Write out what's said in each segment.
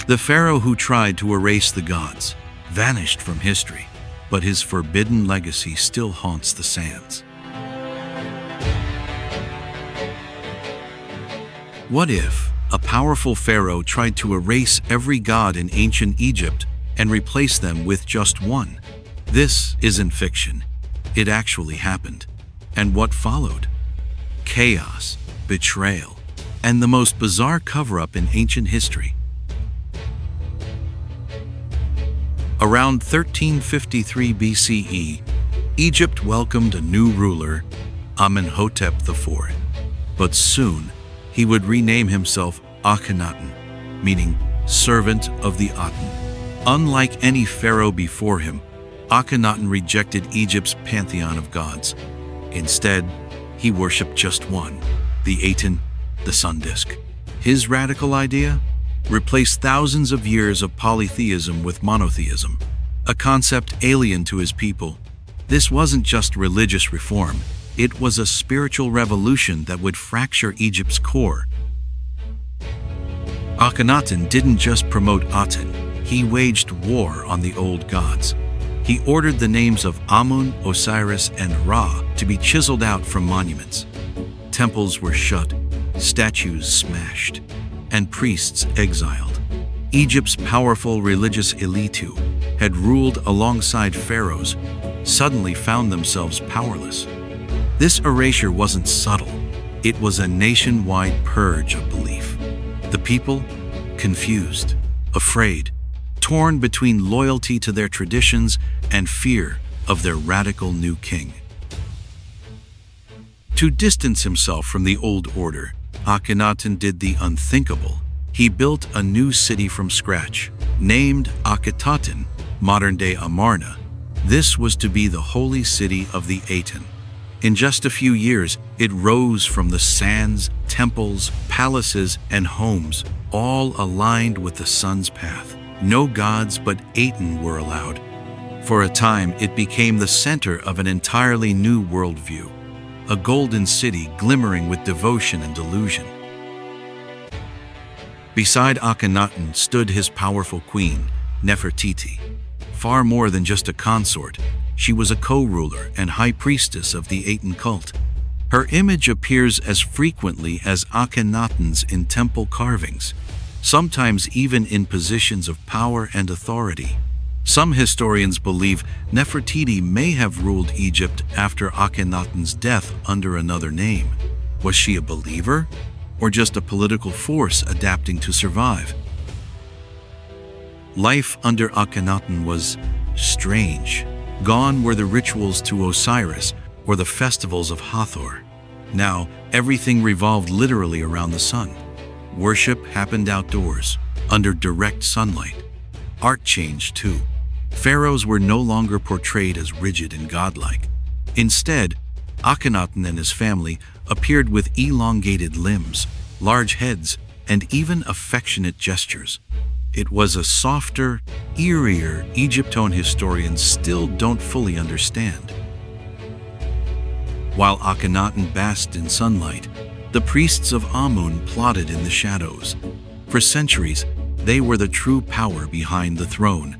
The pharaoh who tried to erase the gods vanished from history, but his forbidden legacy still haunts the sands. What if a powerful pharaoh tried to erase every god in ancient Egypt and replace them with just one? This isn't fiction. It actually happened. And what followed? Chaos, betrayal, and the most bizarre cover-up in ancient history. Around 1353 BCE, Egypt welcomed a new ruler, Amenhotep IV. But soon, he would rename himself Akhenaten, meaning servant of the Aten. Unlike any pharaoh before him, Akhenaten rejected Egypt's pantheon of gods. Instead, he worshipped just one, the Aten, the sun disk. His radical idea? Replace thousands of years of polytheism with monotheism, a concept alien to his people. This wasn't just religious reform, it was a spiritual revolution that would fracture Egypt's core. Akhenaten didn't just promote Aten, he waged war on the old gods. He ordered the names of Amun, Osiris, and Ra to be chiseled out from monuments. Temples were shut, statues smashed, and priests exiled. Egypt's powerful religious elite, who had ruled alongside pharaohs, suddenly found themselves powerless. This erasure wasn't subtle. It was a nationwide purge of belief. The people, confused, afraid, torn between loyalty to their traditions and fear of their radical new king. To distance himself from the old order, Akhenaten did the unthinkable. He built a new city from scratch, named Akhenaten, modern-day Amarna. This was to be the holy city of the Aten. In just a few years, it rose from the sands, temples, palaces, and homes, all aligned with the sun's path. No gods but Aten were allowed. For a time, it became the center of an entirely new worldview, a golden city glimmering with devotion and delusion. Beside Akhenaten stood his powerful queen, Nefertiti. Far more than just a consort, she was a co-ruler and high priestess of the Aten cult. Her image appears as frequently as Akhenaten's in temple carvings, sometimes even in positions of power and authority. Some historians believe Nefertiti may have ruled Egypt after Akhenaten's death under another name. Was she a believer, or just a political force adapting to survive? Life under Akhenaten was strange. Gone were the rituals to Osiris or the festivals of Hathor. Now, everything revolved literally around the sun. Worship happened outdoors, under direct sunlight. Art changed too. Pharaohs were no longer portrayed as rigid and godlike. Instead, Akhenaten and his family appeared with elongated limbs, large heads, and even affectionate gestures. It was a softer, eerier Egyptone historians still don't fully understand. While Akhenaten basked in sunlight, the priests of Amun plotted in the shadows. For centuries, they were the true power behind the throne.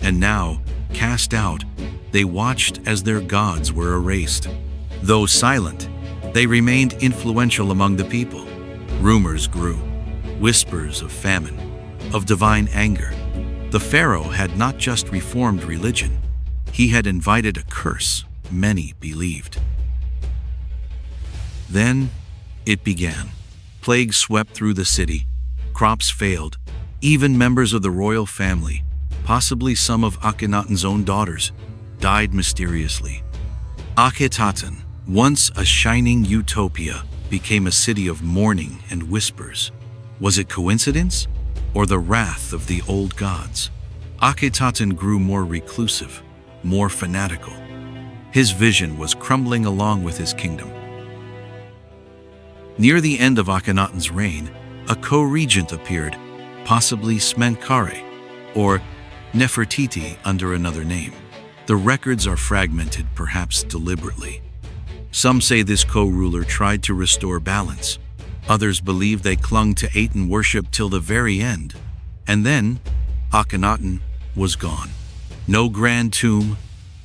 And now, cast out, they watched as their gods were erased. Though silent, they remained influential among the people. Rumors grew, whispers of famine, of divine anger. The pharaoh had not just reformed religion, he had invited a curse, many believed. Then it began. Plague swept through the city, crops failed, even members of the royal family, possibly some of Akhenaten's own daughters, died mysteriously. Akhenaten, once a shining utopia, became a city of mourning and whispers. Was it coincidence, or the wrath of the old gods? Akhenaten grew more reclusive, more fanatical. His vision was crumbling along with his kingdom. Near the end of Akhenaten's reign, a co-regent appeared, possibly Smenkhare, or Nefertiti under another name. The records are fragmented, perhaps deliberately. Some say this co-ruler tried to restore balance. Others believe they clung to Aten worship till the very end. And then, Akhenaten was gone. No grand tomb,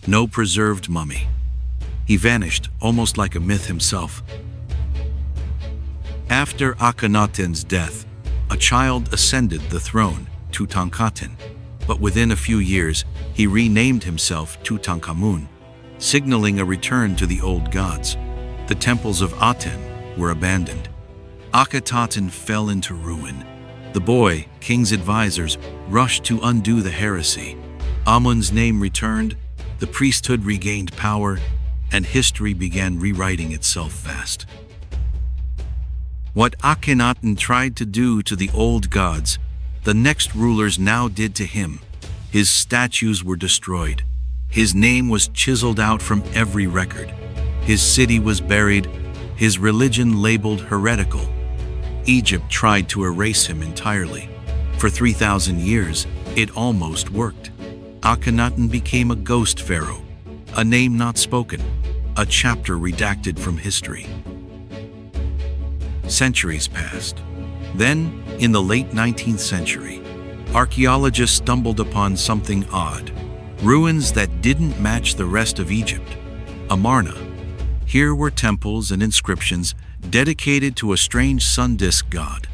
no preserved mummy. He vanished, almost like a myth himself. After Akhenaten's death, a child ascended the throne, Tutankhaten, but within a few years, he renamed himself Tutankhamun, signaling a return to the old gods. The temples of Aten were abandoned. Akhenaten fell into ruin. The boy, king's advisors, rushed to undo the heresy. Amun's name returned, the priesthood regained power, and history began rewriting itself fast. What Akhenaten tried to do to the old gods, the next rulers now did to him. His statues were destroyed. His name was chiseled out from every record. His city was buried, his religion labeled heretical. Egypt tried to erase him entirely. For 3,000 years, it almost worked. Akhenaten became a ghost pharaoh, a name not spoken, a chapter redacted from history. Centuries passed. Then, in the late 19th century, archaeologists stumbled upon something odd. Ruins that didn't match the rest of Egypt. Amarna. Here were temples and inscriptions dedicated to a strange sun disk god,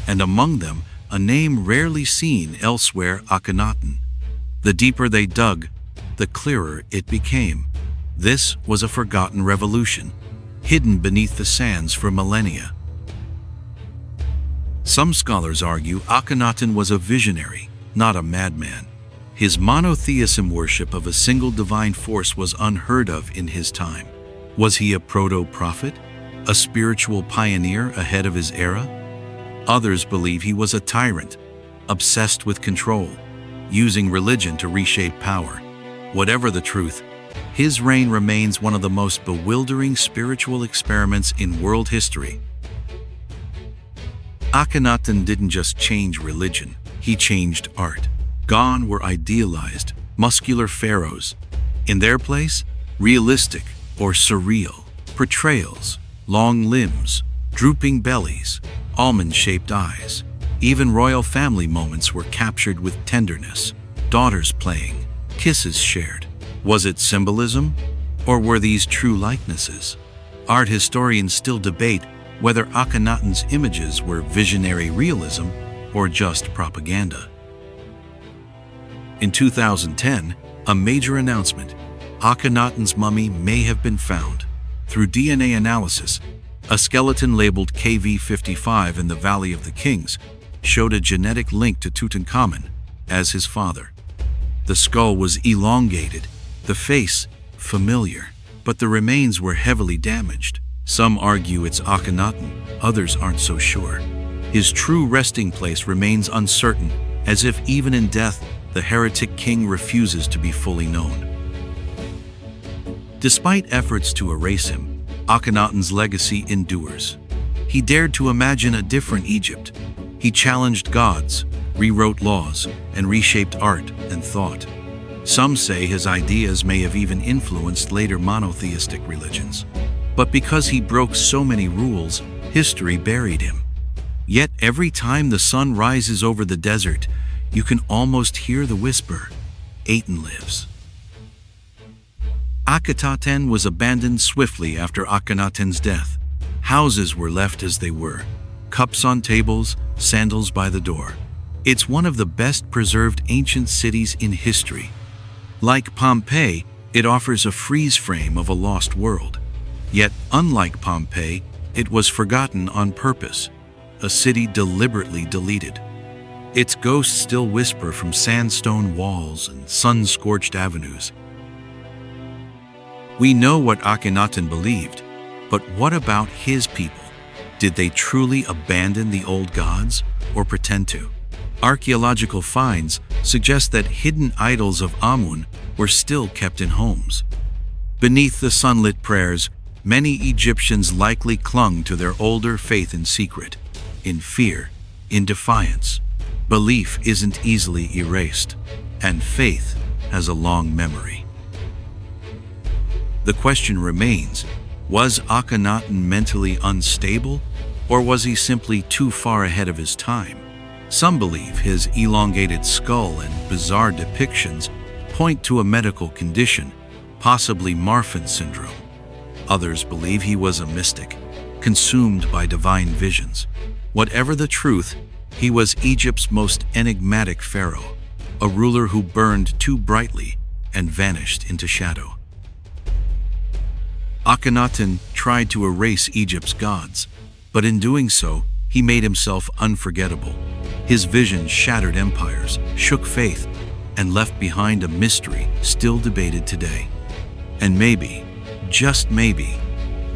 and among them, a name rarely seen elsewhere, Akhenaten. The deeper they dug, the clearer it became. This was a forgotten revolution, hidden beneath the sands for millennia. Some scholars argue Akhenaten was a visionary, not a madman. His monotheism worship of a single divine force was unheard of in his time. Was he a proto-prophet, a spiritual pioneer ahead of his era? Others believe he was a tyrant, obsessed with control, using religion to reshape power. Whatever the truth, his reign remains one of the most bewildering spiritual experiments in world history. Akhenaten didn't just change religion, he changed art. Gone were idealized, muscular pharaohs. In their place, realistic or surreal portrayals, long limbs, drooping bellies, almond-shaped eyes. Even royal family moments were captured with tenderness. Daughters playing, kisses shared. Was it symbolism, or were these true likenesses? Art historians still debate whether Akhenaten's images were visionary realism or just propaganda. In 2010, a major announcement: Akhenaten's mummy may have been found. Through DNA analysis, a skeleton labeled KV55 in the Valley of the Kings showed a genetic link to Tutankhamun as his father. The skull was elongated, the face familiar, but the remains were heavily damaged. Some argue it's Akhenaten, others aren't so sure. His true resting place remains uncertain, as if even in death, the heretic king refuses to be fully known. Despite efforts to erase him, Akhenaten's legacy endures. He dared to imagine a different Egypt. He challenged gods, rewrote laws, and reshaped art and thought. Some say his ideas may have even influenced later monotheistic religions. But because he broke so many rules, history buried him. Yet every time the sun rises over the desert, you can almost hear the whisper, "Aten lives." Akhenaten was abandoned swiftly after Akhenaten's death. Houses were left as they were, cups on tables, sandals by the door. It's one of the best preserved ancient cities in history. Like Pompeii, it offers a freeze frame of a lost world. Yet, unlike Pompeii, it was forgotten on purpose, a city deliberately deleted. Its ghosts still whisper from sandstone walls and sun-scorched avenues. We know what Akhenaten believed, but what about his people? Did they truly abandon the old gods, or pretend to? Archaeological finds suggest that hidden idols of Amun were still kept in homes. Beneath the sunlit prayers, many Egyptians likely clung to their older faith in secret, in fear, in defiance. Belief isn't easily erased, and faith has a long memory. The question remains, was Akhenaten mentally unstable, or was he simply too far ahead of his time? Some believe his elongated skull and bizarre depictions point to a medical condition, possibly Marfan syndrome. Others believe he was a mystic, consumed by divine visions. Whatever the truth, he was Egypt's most enigmatic pharaoh, a ruler who burned too brightly and vanished into shadow. Akhenaten tried to erase Egypt's gods, but in doing so, he made himself unforgettable. His vision shattered empires, shook faith, and left behind a mystery still debated today. And maybe, just maybe,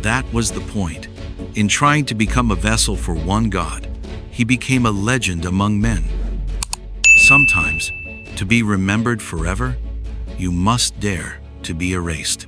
that was the point. In trying to become a vessel for one god, he became a legend among men. Sometimes, to be remembered forever, you must dare to be erased.